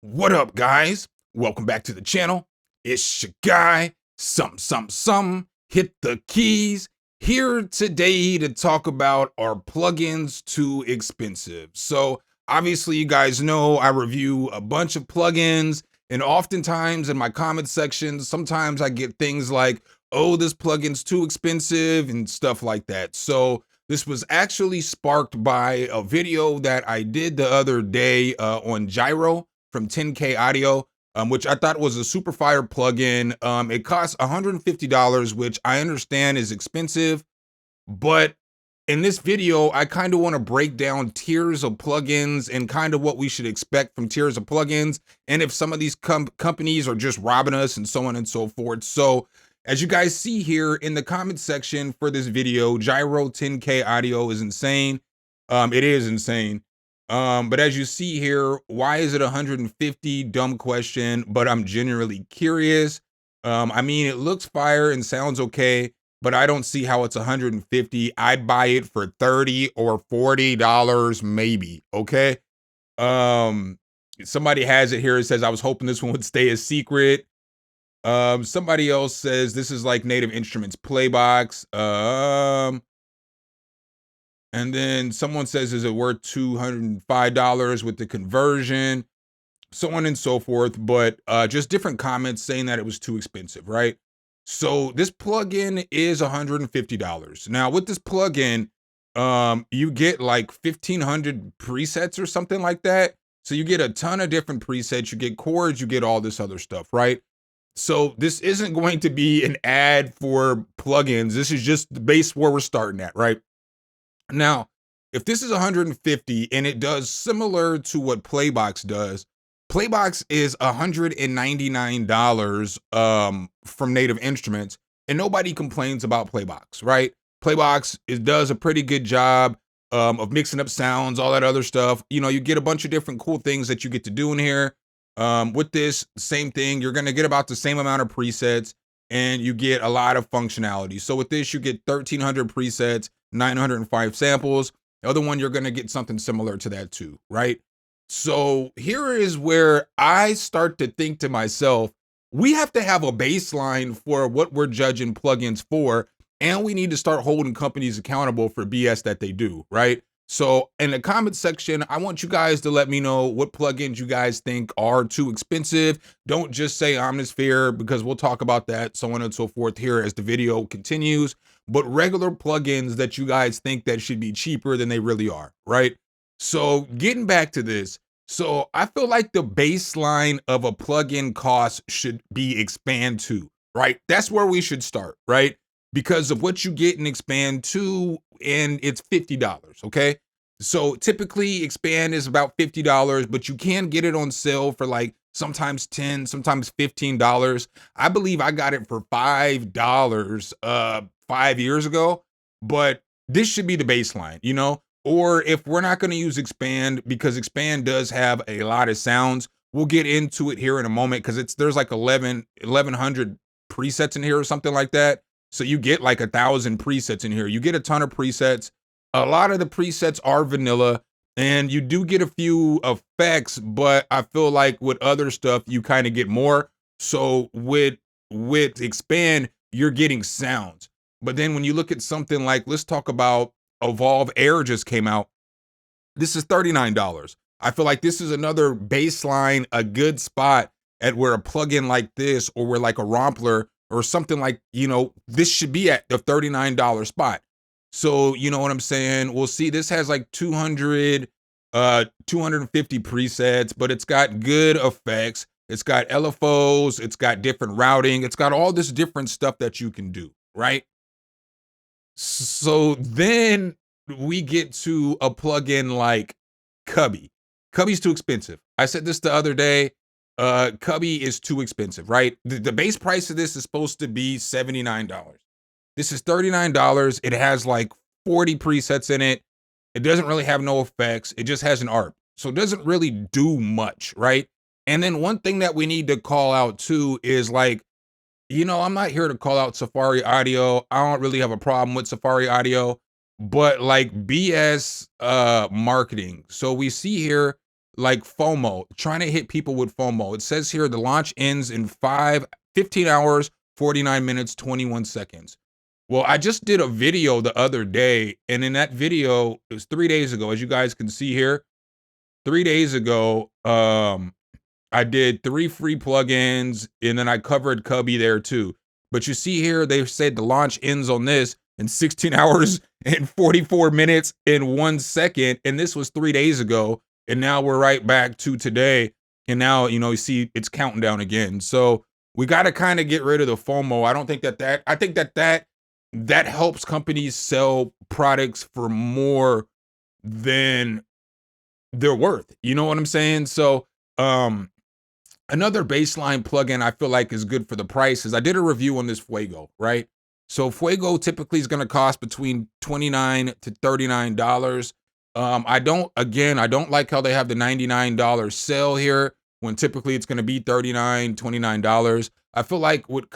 What up, guys? Welcome back to the channel. It's your guy, Hit the keys. Here today to talk about are plugins too expensive. So obviously you guys know I review a bunch of plugins, and oftentimes in my comment section, sometimes I get things like, oh, this plugin's too expensive and stuff like that. So this was actually sparked by a video that I did the other day on Gyro from 10K Audio, which I thought was a super fire plugin. It costs $150, which I understand is expensive, but in this video, I kind of want to break down tiers of plugins and kind of what we should expect from tiers of plugins, and if some of these companies are just robbing us and so on and so forth. So as you guys see here in the comment section for this video, Gyro 10K Audio is insane. It is insane. But as you see here, why is it 150? Dumb question, but I'm genuinely curious. I mean, it looks fire and sounds okay, but I don't see how it's 150. I'd buy it for $30 or $40 maybe, okay? Somebody has it here. It says, I was hoping this one would stay a secret. Somebody else says this is like Native Instruments Playbox. And then someone says, is it worth $205 with the conversion? So on and so forth, but just different comments saying that it was too expensive, right? So this plugin is $150. Now with this plugin, you get like 1,500 presets or something like that. So you get a ton of different presets, you get chords, you get all this other stuff, right? So this isn't going to be an ad for plugins. This is just the base where we're starting at, right? Now, if this is 150 and it does similar to what Playbox does, Playbox is $199 from Native Instruments, and nobody complains about Playbox, right? Playbox does a pretty good job of mixing up sounds, all that other stuff. You know, you get a bunch of different cool things that you get to do in here. With this, same thing, you're gonna get about the same amount of presets and you get a lot of functionality. So with this, you get 1,300 presets, 905 samples. The other one, you're gonna get something similar to that too, right? So here is where I start to think to myself, we have to have a baseline for what we're judging plugins for, and we need to start holding companies accountable for BS that they do, right? So in the comment section, I want you guys to let me know what plugins you guys think are too expensive. Don't just say Omnisphere, because we'll talk about that, so on and so forth here as the video continues, but regular plugins that you guys think that should be cheaper than they really are, right? So getting back to this, so I feel like the baseline of a plugin cost should be Expand 2, right? That's where we should start, right? Because of what you get in Expand 2, and it's $50, okay? So typically Expand is about $50, but you can get it on sale for like sometimes $10, sometimes $15. I believe I got it for $5 5 years ago, but this should be the baseline, you know? Or if we're not going to use Expand, because Expand does have a lot of sounds, we'll get into it here in a moment, because there's like 1,100 presets in here or something like that. So you get like 1,000 presets in here. You get a ton of presets. A lot of the presets are vanilla, and you do get a few effects, but I feel like with other stuff, you kind of get more. So with Expand, you're getting sounds. But then when you look at something like, let's talk about Evolve Air just came out. This is $39. I feel like this is another baseline, a good spot at where a plugin like this, or where like a Rompler or something like, you know, this should be at the $39 spot. So, you know what I'm saying? We'll see, this has like 250 presets, but it's got good effects. It's got LFOs, it's got different routing, it's got all this different stuff that you can do, right? So then we get to a plugin like Cubby. Cubby's too expensive. I said this the other day. Cubby is too expensive, right? The base price of this is supposed to be $79. This is $39. It has like 40 presets in it. It doesn't really have no effects. It just has an ARP. So it doesn't really do much, right? And then one thing that we need to call out too is like, you know, I'm not here to call out Safari Audio. I don't really have a problem with Safari Audio, but like BS marketing. So we see here, like FOMO, trying to hit people with FOMO. It says here the launch ends in 15 hours, 49 minutes, 21 seconds. Well, I just did a video the other day, and in that video, it was 3 days ago, as you guys can see here. 3 days ago, I did 3 free plugins, and then I covered Cubby there too. But you see here, they said the launch ends on this in 16 hours and 44 minutes and 1 second, and this was 3 days ago, and now we're right back to today, and now, you see it's counting down again. So we got to kind of get rid of the FOMO. I don't think I think that helps companies sell products for more than they're worth. You know what I'm saying? So, another baseline plugin I feel like is good for the price is I did a review on this Fuego, right? So Fuego typically is going to cost between $29 to $39. I don't like how they have the $99 sale here when typically it's going to be $39, $29. I feel like what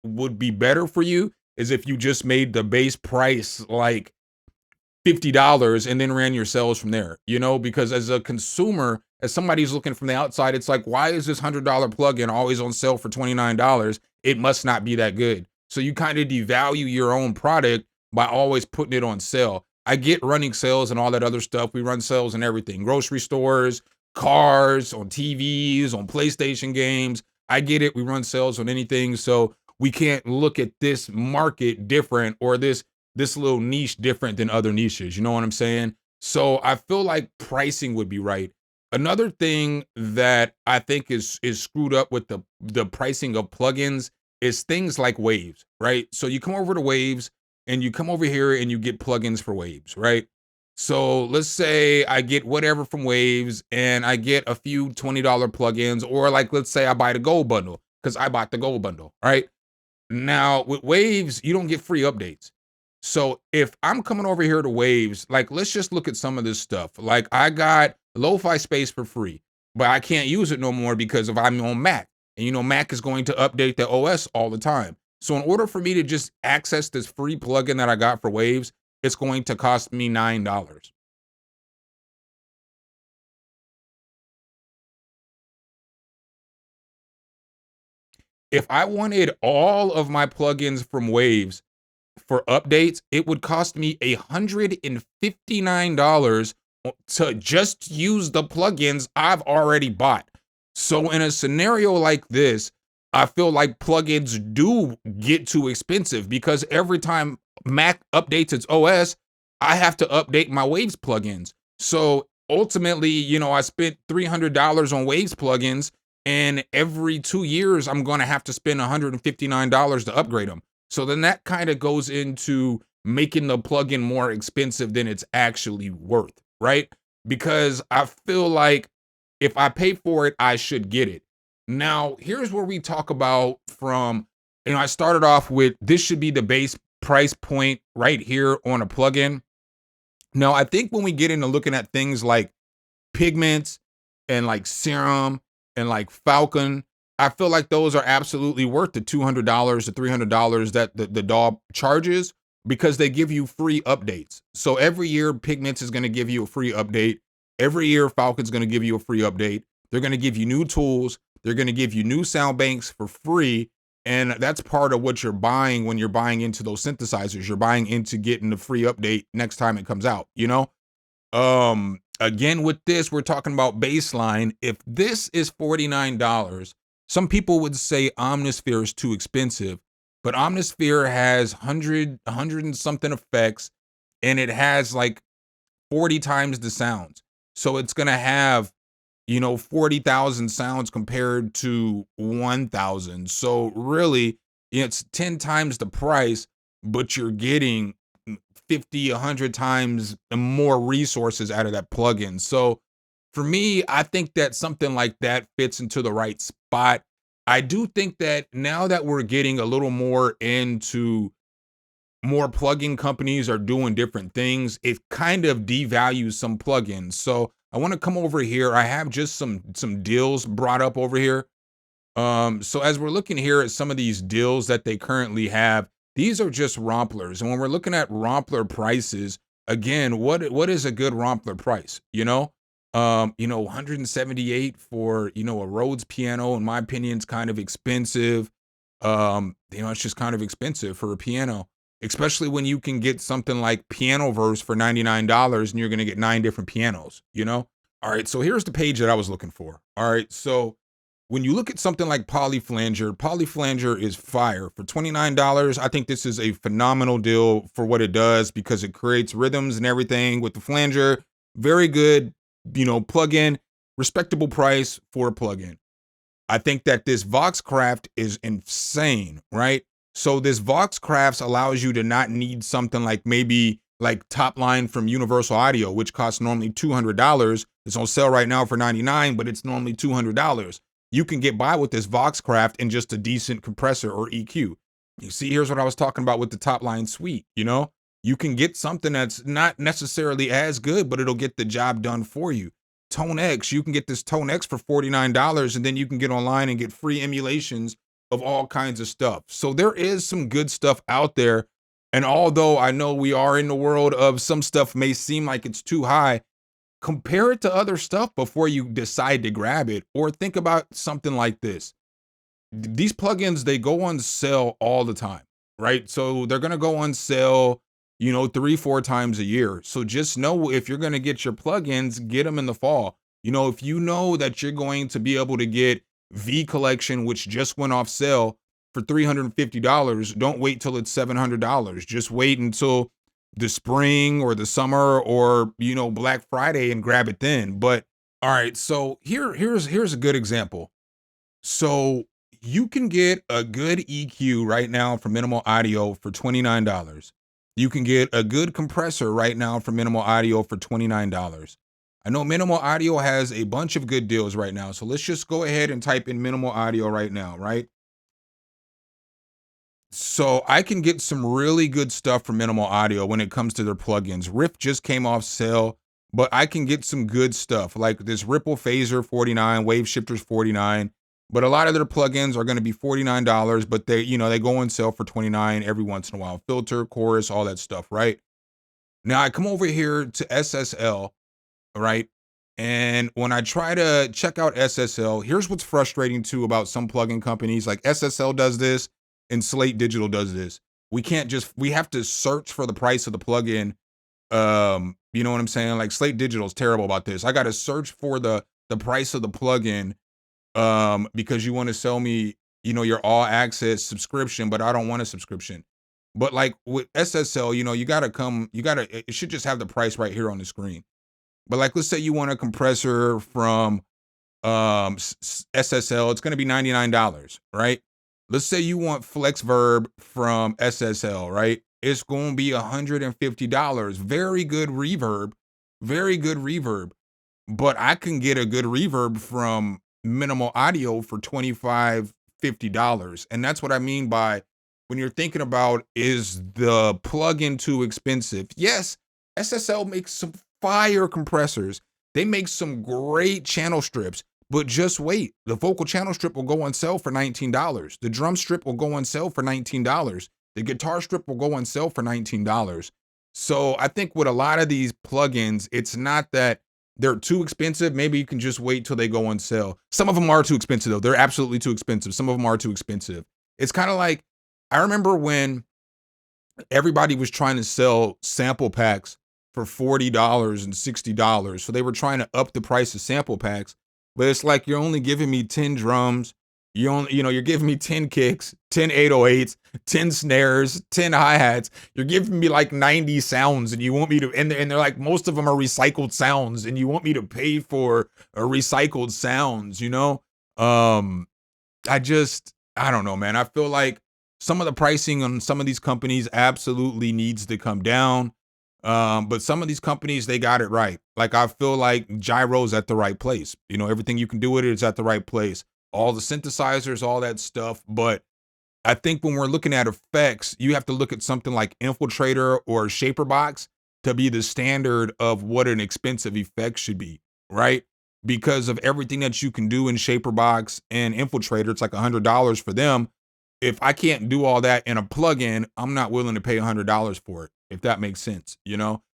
would be better for you is if you just made the base price like $50 and then ran your sales from there, because as a consumer, as somebody who's looking from the outside, it's like, why is this $100 plugin always on sale for $29? It must not be that good. So you kind of devalue your own product by always putting it on sale. I get running sales and all that other stuff. We run sales and everything, grocery stores, cars, on TVs, on PlayStation games. I get it. We run sales on anything. So we can't look at this market different or this little niche different than other niches. You know what I'm saying? So I feel like pricing would be right. Another thing that I think is screwed up with the pricing of plugins is things like Waves, right? So you come over to Waves and you come over here and you get plugins for Waves, right? So let's say I get whatever from Waves and I get a few $20 plugins, or like, let's say I buy the gold bundle because I bought the gold bundle, right? Now with Waves, you don't get free updates. So if I'm coming over here to Waves, like, let's just look at some of this stuff. Like, I got Lo-Fi Space for free, but I can't use it no more because I'm on Mac. And Mac is going to update the OS all the time. So in order for me to just access this free plugin that I got for Waves, it's going to cost me $9. If I wanted all of my plugins from Waves for updates, it would cost me $159 to just use the plugins I've already bought. So in a scenario like this, I feel like plugins do get too expensive because every time Mac updates its OS, I have to update my Waves plugins. So ultimately, I spent $300 on Waves plugins, and every 2 years, I'm going to have to spend $159 to upgrade them. So then that kind of goes into making the plugin more expensive than it's actually worth, right? Because I feel like if I pay for it, I should get it. Now, here's where we talk about I started off with this should be the base price point right here on a plugin. Now, I think when we get into looking at things like Pigments and like Serum and like Falcon, I feel like those are absolutely worth the $200 to $300 that the DAW charges because they give you free updates. So every year, Pigments is going to give you a free update. Every year, Falcon's going to give you a free update. They're going to give you new tools. They're going to give you new sound banks for free. And that's part of what you're buying when you're buying into those synthesizers. You're buying into getting the free update next time it comes out, Again, with this, we're talking about baseline. If this is $49, some people would say Omnisphere is too expensive, but Omnisphere has 100 and something effects, and it has like 40 times the sounds. So it's going to have, 40,000 sounds compared to 1,000. So really, it's 10 times the price, but you're getting 50, 100 times more resources out of that plugin. So for me, I think that something like that fits into the right spot. I do think that now that we're getting a little more into more plugin companies are doing different things, it kind of devalues some plugins. So I want to come over here. I have just some deals brought up over here. So as we're looking here at some of these deals that they currently have, these are just Romplers. And when we're looking at Rompler prices, again, what is a good Rompler price? $178 for, a Rhodes piano, in my opinion, is kind of expensive. It's just kind of expensive for a piano, especially when you can get something like Pianoverse for $99 and you're going to get 9 different pianos. All right, so here's the page that I was looking for. All right, so when you look at something like Polyflanger is fire. For $29, I think this is a phenomenal deal for what it does because it creates rhythms and everything with the flanger. Very good, plug-in, respectable price for a plug-in. I think that this Voxcraft is insane, right? So this Voxcraft allows you to not need something like maybe like Top Line from Universal Audio, which costs normally $200. It's on sale right now for $99, but it's normally $200. You can get by with this Voxcraft and just a decent compressor or EQ. You see, here's what I was talking about with the Top Line Suite, You can get something that's not necessarily as good, but it'll get the job done for you. Tone X, you can get this Tone X for $49, and then you can get online and get free emulations of all kinds of stuff. So there is some good stuff out there. And although I know we are in the world of some stuff may seem like it's too high, compare it to other stuff before you decide to grab it. Or think about something like this. These plugins, they go on sale all the time, right? So they're going to go on sale 3-4 times a year. So just know if you're going to get your plugins, get them in the fall. If you know that you're going to be able to get V Collection, which just went off sale for $350, don't wait till it's $700. Just wait until the spring or the summer or, Black Friday and grab it then. But all right, so here's a good example. So you can get a good EQ right now for Minimal Audio for $29. You can get a good compressor right now for Minimal Audio for $29. I know Minimal Audio has a bunch of good deals right now. So let's just go ahead and type in Minimal Audio right now, right? So I can get some really good stuff from Minimal Audio when it comes to their plugins. Riff just came off sale, but I can get some good stuff like this Ripple Phaser 49, Wave Shifters 49. But a lot of their plugins are going to be $49, but they go on sale for $29 every once in a while. Filter, chorus, all that stuff, right? Now I come over here to SSL, right? And when I try to check out SSL, here's what's frustrating too about some plugin companies. Like SSL does this and Slate Digital does this. We have to search for the price of the plugin. You know what I'm saying? Like Slate Digital is terrible about this. I got to search for the price of the plugin because you want to sell me, your all access subscription, but I don't want a subscription. But like with SSL, it should just have the price right here on the screen. But like, let's say you want a compressor from SSL, it's going to be $99, right? Let's say you want Flex Verb from SSL, right? It's going to be $150. Very good reverb, very good reverb. But I can get a good reverb from Minimal Audio for $25, $50. And that's what I mean by when you're thinking about, is the plugin too expensive? Yes, SSL makes some fire compressors. They make some great channel strips, but just wait. The vocal channel strip will go on sale for $19. The drum strip will go on sale for $19. The guitar strip will go on sale for $19. So I think with a lot of these plugins, it's not that they're too expensive. Maybe you can just wait till they go on sale. Some of them are too expensive though. They're absolutely too expensive. Some of them are too expensive. It's kind of like, I remember when everybody was trying to sell sample packs for $40 and $60. So they were trying to up the price of sample packs, but it's like, you're only giving me 10 drums. You're giving me 10 kicks, 10 808s, 10 snares, 10 hi-hats. You're giving me like 90 sounds and you want me to, and they're like, most of them are recycled sounds and you want me to pay for recycled sounds, I don't know, man. I feel like some of the pricing on some of these companies absolutely needs to come down. But some of these companies, they got it right. Like, I feel like Gyro's at the right place. Everything you can do with it is at the right place. All the synthesizers, all that stuff. But I think when we're looking at effects, you have to look at something like Infiltrator or Shaperbox to be the standard of what an expensive effect should be, right? Because of everything that you can do in Shaperbox and Infiltrator, it's like $100 for them. If I can't do all that in a plugin, I'm not willing to pay $100 for it, if that makes sense,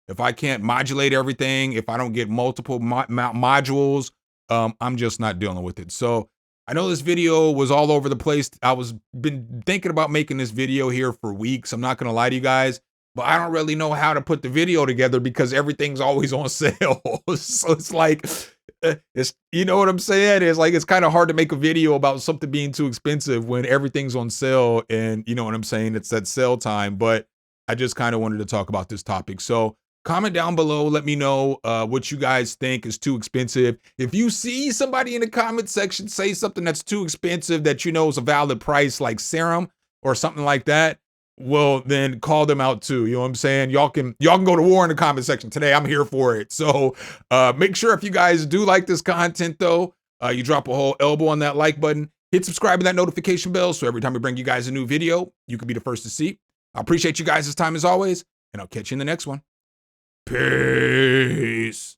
If I can't modulate everything, if I don't get multiple modules, I'm just not dealing with it. So I know this video was all over the place. Been thinking about making this video here for weeks. I'm not gonna lie to you guys, but I don't really know how to put the video together because everything's always on sale. So it's like, it's, you know what I'm saying? It's like, it's kind of hard to make a video about something being too expensive when everything's on sale, and you know what I'm saying? It's that sale time. But I just kind of wanted to talk about this topic. So comment down below. Let me know what you guys think is too expensive. If you see somebody in the comment section say something that's too expensive that you know is a valid price, like serum or something like that, well, then call them out too. You know what I'm saying? Y'all can go to war in the comment section today. I'm here for it. So make sure if you guys do like this content though, you drop a whole elbow on that like button, hit subscribe and that notification bell, so every time we bring you guys a new video, you can be the first to see. I appreciate you guys' time as always, and I'll catch you in the next one. Peace.